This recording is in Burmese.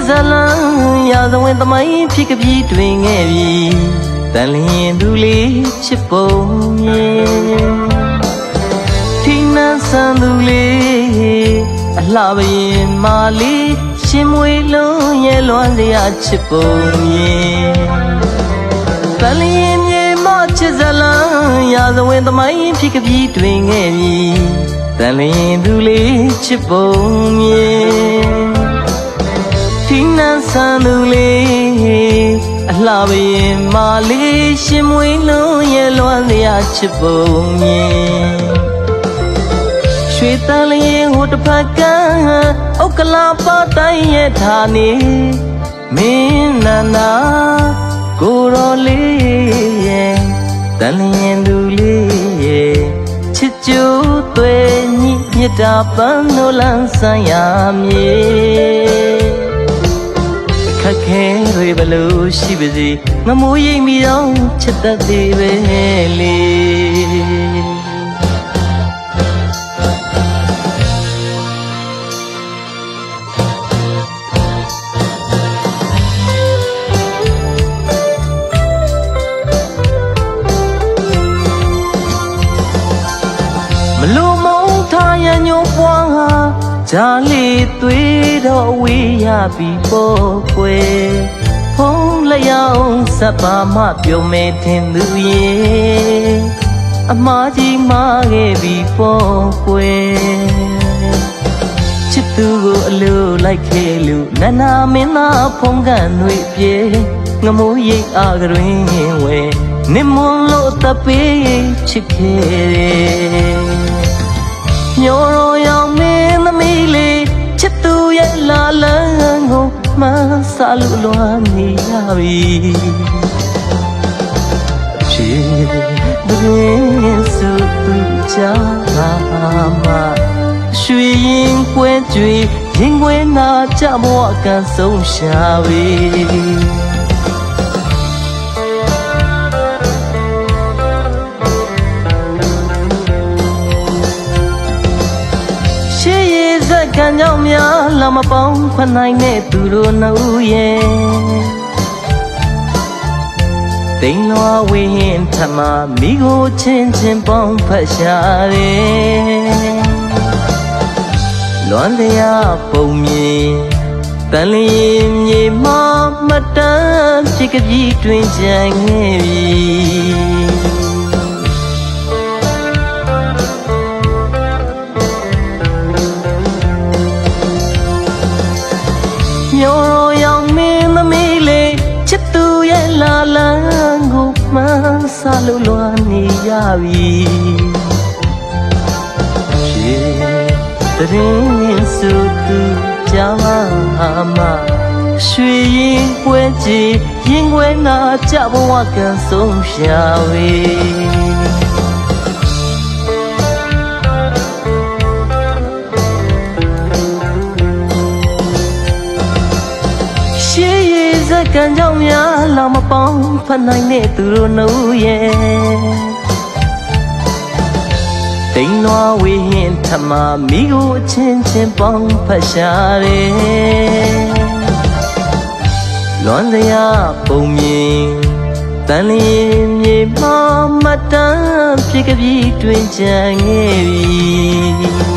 ဇလံရာဇဝင်သမိုင်းဖြစ်ကပြီးတွင်ခဲ့ပြီတန်လျင်သူလေးချစ်ပုံမြင်ထိနှံဆန်းသူလေးအလှပရင်မာလေးရှင်မွေလုံးရဲ့လွမ်းစရာချစ်ပုံမြင်တန်လျင်မြေမချစ်ဇလံရာဇဝင်သမိုင်းဖြစ်ကပြီးတွင်ခဲ့ပြီတန်လျင်သူလေးချစ်ပုံမြင်ထိနှံဆန်းသူလေးအလှပရင်မာလေးရှင်မွေလုံးရဲ့လွမ်းစရာချစ်ပုံမြင်ရွှေတန်လျင်ဟိုတစ်ဖက်ကဥက္ကလာပတိုင်းရဲ့ဌာနေမင်းနန္ဒာကိုတော်လေးရဲ့တန်လျင်သူလေးရဲ့ချစ်ကြိုးသွေးညှိမြတ်တာပန်းလို့လန်းဆန်းရမြေခက်ခဲတွေဘလို့ရှိပါစေငမိုးရိပ်မိတော့ချစ်တတ်သေးပဲလေမလို့မုံထားရညိုးပွားဟာဂျာလီသွေးတော့ဝေးရပြီပေါ့ကွယ်ဖုံးလျောင်းစပ်ပါမပြုံးမဲထင်သူရဲ့အမားကြီးမားခဲ့ပြီပေါ့ကွယ်ချစ်သူကိုအလိုလိုက်ခဲ့လို့နန္နာမင်းသားဖုံးကန်တွေပြေငမိုးရိပ်အားကတွင်ဝဲနေမွန်လို့တပေးချစ်ခဲ့တယ်မျောရောင်မင်းသမီးလေးချစ်သူရဲ့လာလန်းကိုမှန်းဆလို့လွမ်းနေရပြီဖြစ်တဲ့စုသူချာမှာရွှေရင်ကွဲကြွေရင်ခွဲနာကြဘဝကဆုံးရှာပြီကံကြောင့်များလာမပေါင်းဖနိုင်တဲ့သူတို့နှုတ်ရဲ့တိမ်လွားဝေဟင်ထမမိကိုချင်းချင်းပေါင်းဖက်ရှာတယ်လွမ်းတရားပုံမြင်တန်လျင်မြေမမတန်းဖြစ်ကကြီးတွင်ကြံခဲ့ပြီမျောရောင်မင်းသမီးလေးချစ်သူရဲ့လာလန်းကိုမှန်းဆလို့လွမ်းနေရပြီဖြစ်တဲ့စုသူကြောင့်မှရွှေရင်ပွဲကြည်ရင်ခွဲနာကြဘဝကဆုံးရှာဝေကံကြောင့်များလာမပေါင်းဖနိုင်တဲ့သူတို့နှုတ်ရဲ့တိမ်လွားဝေဟင်ထမမိကိုအချင်းချင်းပေါင်းဖက်ရှာတယ်လွမ်းစရာပုံမြင်တန်လျင်မြေမမတန်းဖြစ်ကပြီးတွင်ကြံခဲ့ပြီ